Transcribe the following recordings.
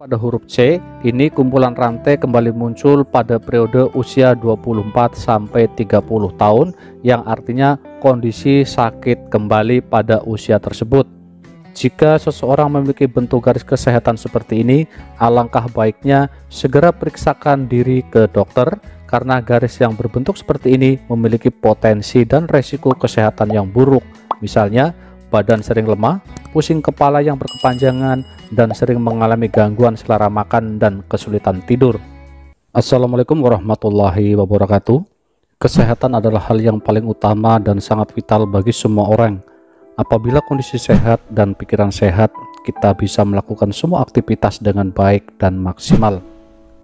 Pada huruf C, ini kumpulan rantai kembali muncul pada periode usia 24 sampai 30 tahun, yang artinya kondisi sakit kembali pada usia tersebut. Jika seseorang memiliki bentuk garis kesehatan seperti ini, alangkah baiknya segera periksakan diri ke dokter, karena garis yang berbentuk seperti ini memiliki potensi dan resiko kesehatan yang buruk. Misalnya, badan sering lemah, pusing kepala yang berkepanjangan, dan sering mengalami gangguan selera makan dan kesulitan tidur. Assalamualaikum warahmatullahi wabarakatuh. Kesehatan adalah hal yang paling utama dan sangat vital bagi semua orang. Apabila kondisi sehat dan pikiran sehat, kita bisa melakukan semua aktivitas dengan baik dan maksimal.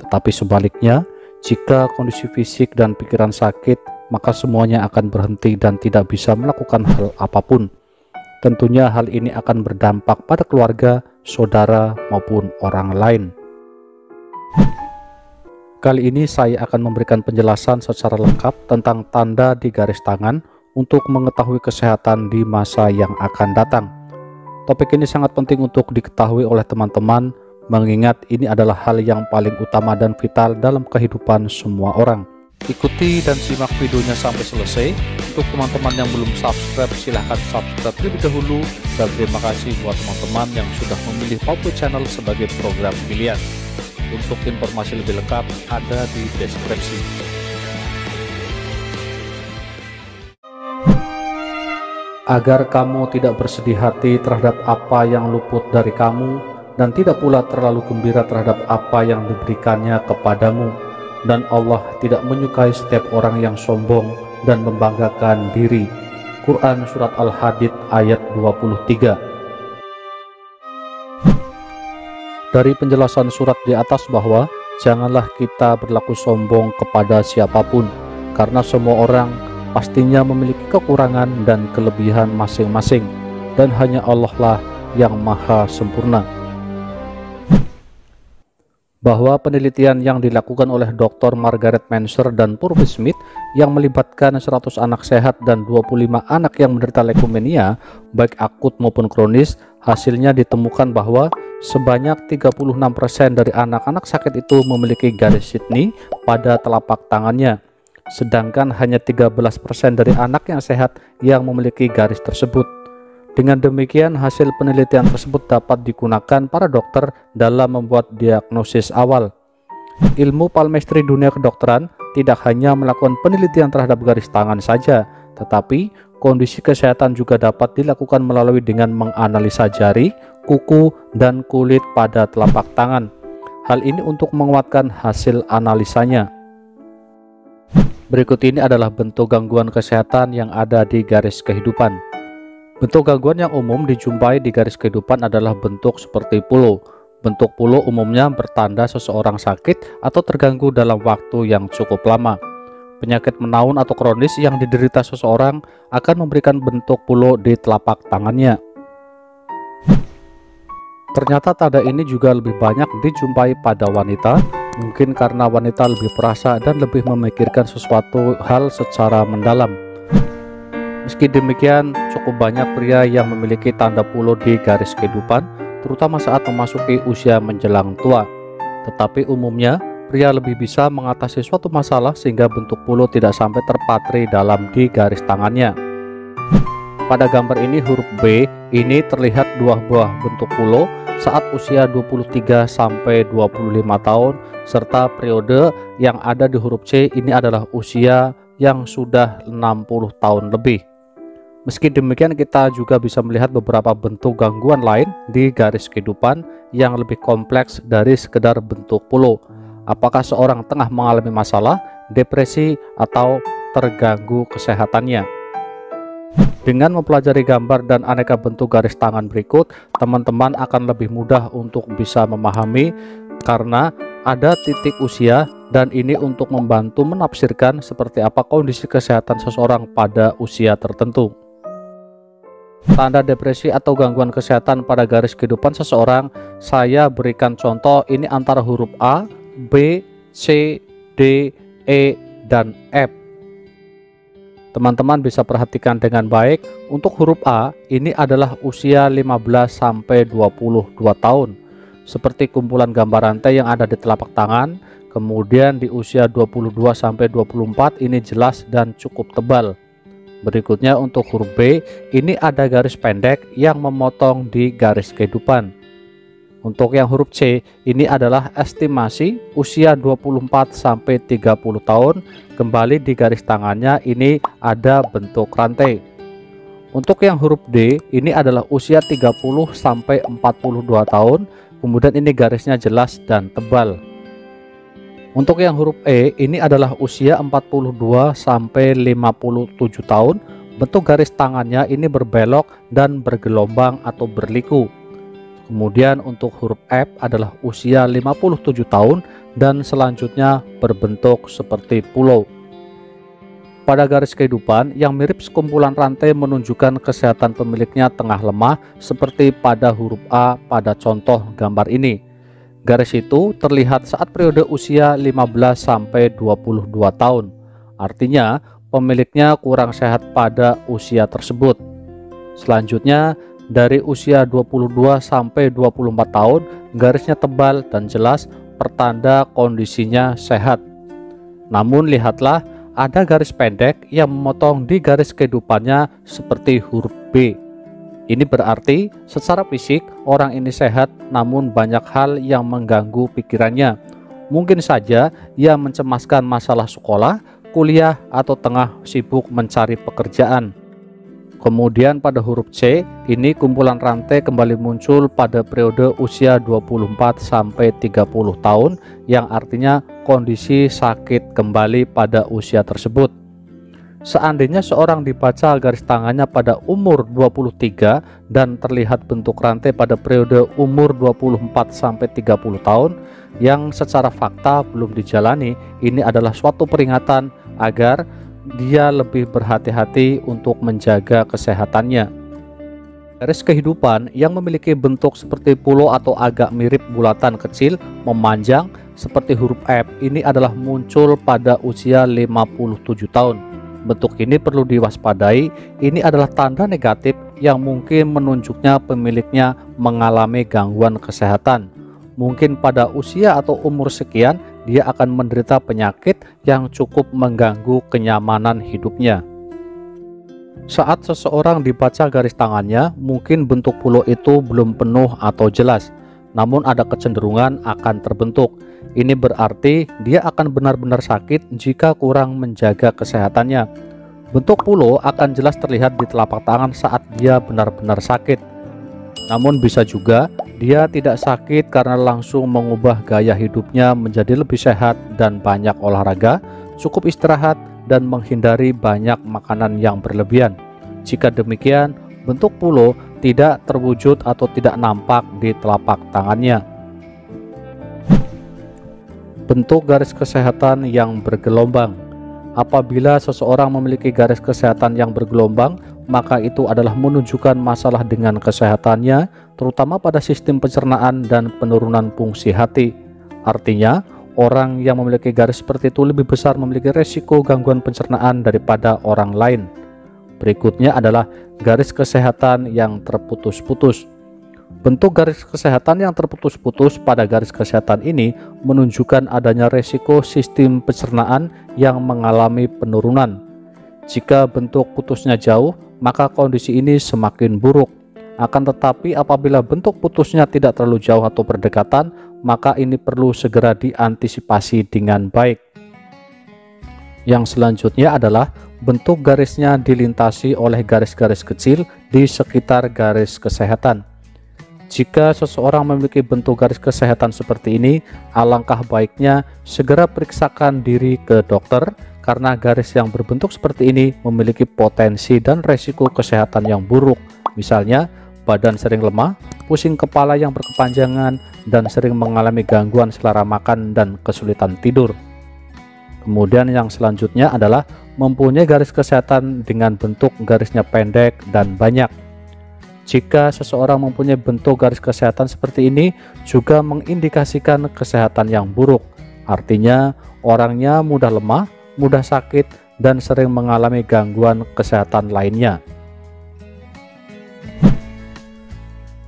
Tetapi sebaliknya, jika kondisi fisik dan pikiran sakit, maka semuanya akan berhenti dan tidak bisa melakukan hal apapun. Tentunya hal ini akan berdampak pada keluarga, saudara, maupun orang lain. Kali ini saya akan memberikan penjelasan secara lengkap tentang tanda di garis tangan untuk mengetahui kesehatan di masa yang akan datang. Topik ini sangat penting untuk diketahui oleh teman-teman, mengingat ini adalah hal yang paling utama dan vital dalam kehidupan semua orang. Ikuti dan simak videonya sampai selesai. Untuk teman-teman yang belum subscribe, silahkan subscribe terlebih dahulu. Dan terima kasih buat teman-teman yang sudah memilih Papua Channel sebagai program pilihan. Untuk informasi lebih lengkap ada di deskripsi. Agar kamu tidak bersedih hati terhadap apa yang luput dari kamu, dan tidak pula terlalu gembira terhadap apa yang diberikannya kepadamu. Dan Allah tidak menyukai setiap orang yang sombong dan membanggakan diri. Quran Surat Al-Hadid ayat 23. Dari penjelasan surat di atas bahwa janganlah kita berlaku sombong kepada siapapun, karena semua orang pastinya memiliki kekurangan dan kelebihan masing-masing, dan hanya Allah lah yang maha sempurna. Bahwa penelitian yang dilakukan oleh Dr. Margaret Manser dan Purvis Smith yang melibatkan 100 anak sehat dan 25 anak yang menderita leukemia, baik akut maupun kronis, hasilnya ditemukan bahwa sebanyak 36% dari anak-anak sakit itu memiliki garis Sydney pada telapak tangannya, sedangkan hanya 13% dari anak yang sehat yang memiliki garis tersebut. Dengan demikian, hasil penelitian tersebut dapat digunakan para dokter dalam membuat diagnosis awal. Ilmu palmistry dunia kedokteran tidak hanya melakukan penelitian terhadap garis tangan saja, tetapi kondisi kesehatan juga dapat dilakukan melalui dengan menganalisa jari, kuku, dan kulit pada telapak tangan. Hal ini untuk menguatkan hasil analisanya. Berikut ini adalah bentuk gangguan kesehatan yang ada di garis kehidupan. Bentuk gangguan yang umum dijumpai di garis kehidupan adalah bentuk seperti pulo. Bentuk pulo umumnya bertanda seseorang sakit atau terganggu dalam waktu yang cukup lama. Penyakit menaun atau kronis yang diderita seseorang akan memberikan bentuk pulo di telapak tangannya. Ternyata tanda ini juga lebih banyak dijumpai pada wanita, mungkin karena wanita lebih perasa dan lebih memikirkan sesuatu hal secara mendalam. Meski demikian, cukup banyak pria yang memiliki tanda pulo di garis kehidupan, terutama saat memasuki usia menjelang tua. Tetapi umumnya, pria lebih bisa mengatasi suatu masalah sehingga bentuk pulo tidak sampai terpatri dalam di garis tangannya. Pada gambar ini huruf B, ini terlihat dua buah bentuk pulo saat usia 23 sampai 25 tahun, serta periode yang ada di huruf C ini adalah usia yang sudah 60 tahun lebih. Meski demikian, kita juga bisa melihat beberapa bentuk gangguan lain di garis kehidupan yang lebih kompleks dari sekedar bentuk pulo. Apakah seorang tengah mengalami masalah, depresi, atau terganggu kesehatannya? Dengan mempelajari gambar dan aneka bentuk garis tangan berikut, teman-teman akan lebih mudah untuk bisa memahami karena ada titik usia, dan ini untuk membantu menafsirkan seperti apa kondisi kesehatan seseorang pada usia tertentu. Tanda depresi atau gangguan kesehatan pada garis kehidupan seseorang, saya berikan contoh ini antara huruf A, B, C, D, E, dan F. Teman-teman bisa perhatikan dengan baik. Untuk huruf A, ini adalah usia 15 sampai 22 tahun. seperti kumpulan gambar rantai yang ada di telapak tangan. Kemudian di usia 22-24 ini jelas dan cukup tebal. Berikutnya untuk huruf B, ini ada garis pendek yang memotong di garis kehidupan. Untuk yang huruf C, ini adalah estimasi usia 24-30 tahun. Kembali di garis tangannya ini ada bentuk rantai. Untuk yang huruf D, ini adalah usia 30-42 tahun. Kemudian ini garisnya jelas dan tebal. Untuk yang huruf E, ini adalah usia 42-57 tahun. Bentuk garis tangannya ini berbelok dan bergelombang atau berliku. Kemudian untuk huruf F adalah usia 57 tahun dan selanjutnya berbentuk seperti pulau. Pada garis kehidupan yang mirip sekumpulan rantai menunjukkan kesehatan pemiliknya tengah lemah seperti pada huruf A pada contoh gambar ini. Garis itu terlihat saat periode usia 15-22 tahun. Artinya pemiliknya kurang sehat pada usia tersebut. Selanjutnya dari usia 22-24 tahun, garisnya tebal dan jelas, pertanda kondisinya sehat. Namun lihatlah, ada garis pendek yang memotong di garis kehidupannya seperti huruf B. Ini berarti secara fisik orang ini sehat, namun banyak hal yang mengganggu pikirannya. Mungkin saja ia mencemaskan masalah sekolah, kuliah, atau tengah sibuk mencari pekerjaan. Kemudian pada huruf C, ini kumpulan rantai kembali muncul pada periode usia 24-30 tahun, yang artinya kondisi sakit kembali pada usia tersebut. Seandainya seorang dibaca garis tangannya pada umur 23 dan terlihat bentuk rantai pada periode umur 24-30 tahun, yang secara fakta belum dijalani, ini adalah suatu peringatan agar dia lebih berhati-hati untuk menjaga kesehatannya. Garis kehidupan yang memiliki bentuk seperti pulau atau agak mirip bulatan kecil memanjang seperti huruf F ini adalah muncul pada usia 57 tahun. Bentuk ini perlu diwaspadai, ini adalah tanda negatif yang mungkin menunjuknya pemiliknya mengalami gangguan kesehatan. Mungkin pada usia atau umur sekian dia akan menderita penyakit yang cukup mengganggu kenyamanan hidupnya. Saat seseorang dibaca garis tangannya, mungkin bentuk pulau itu belum penuh atau jelas, namun ada kecenderungan akan terbentuk. Ini berarti dia akan benar-benar sakit jika kurang menjaga kesehatannya. Bentuk pulau akan jelas terlihat di telapak tangan saat dia benar-benar sakit. Namun bisa juga dia tidak sakit karena langsung mengubah gaya hidupnya menjadi lebih sehat dan banyak olahraga, cukup istirahat, dan menghindari banyak makanan yang berlebihan. Jika demikian, bentuk pulau tidak terwujud atau tidak nampak di telapak tangannya. Bentuk garis kesehatan yang bergelombang. Apabila seseorang memiliki garis kesehatan yang bergelombang, maka itu adalah menunjukkan masalah dengan kesehatannya, terutama pada sistem pencernaan dan penurunan fungsi hati. Artinya, orang yang memiliki garis seperti itu lebih besar memiliki resiko gangguan pencernaan daripada orang lain. Berikutnya adalah garis kesehatan yang terputus-putus. Bentuk garis kesehatan yang terputus-putus pada garis kesehatan ini menunjukkan adanya resiko sistem pencernaan yang mengalami penurunan. Jika bentuk putusnya jauh, maka kondisi ini semakin buruk. Akan tetapi apabila bentuk putusnya tidak terlalu jauh atau berdekatan, maka ini perlu segera diantisipasi dengan baik. Yang selanjutnya adalah bentuk garisnya dilintasi oleh garis-garis kecil di sekitar garis kesehatan. Jika seseorang memiliki bentuk garis kesehatan seperti ini, alangkah baiknya segera periksakan diri ke dokter, karena garis yang berbentuk seperti ini memiliki potensi dan resiko kesehatan yang buruk. Misalnya, badan sering lemah, pusing kepala yang berkepanjangan, dan sering mengalami gangguan selera makan dan kesulitan tidur. Kemudian yang selanjutnya adalah mempunyai garis kesehatan dengan bentuk garisnya pendek dan banyak. Jika seseorang mempunyai bentuk garis kesehatan seperti ini, juga mengindikasikan kesehatan yang buruk. Artinya, orangnya mudah lemah, mudah sakit, dan sering mengalami gangguan kesehatan lainnya.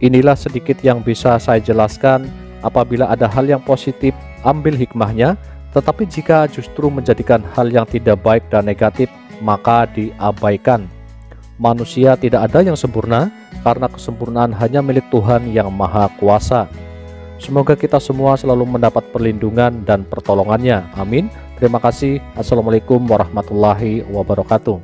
Inilah sedikit yang bisa saya jelaskan Apabila ada hal yang positif, ambil hikmahnya, tetapi jika justru menjadikan hal yang tidak baik dan negatif, maka diabaikan. Manusia tidak ada yang sempurna, karena kesempurnaan hanya milik Tuhan yang Maha Kuasa. Semoga kita semua selalu mendapat perlindungan dan pertolongannya. Amin. Terima kasih. Assalamualaikum warahmatullahi wabarakatuh.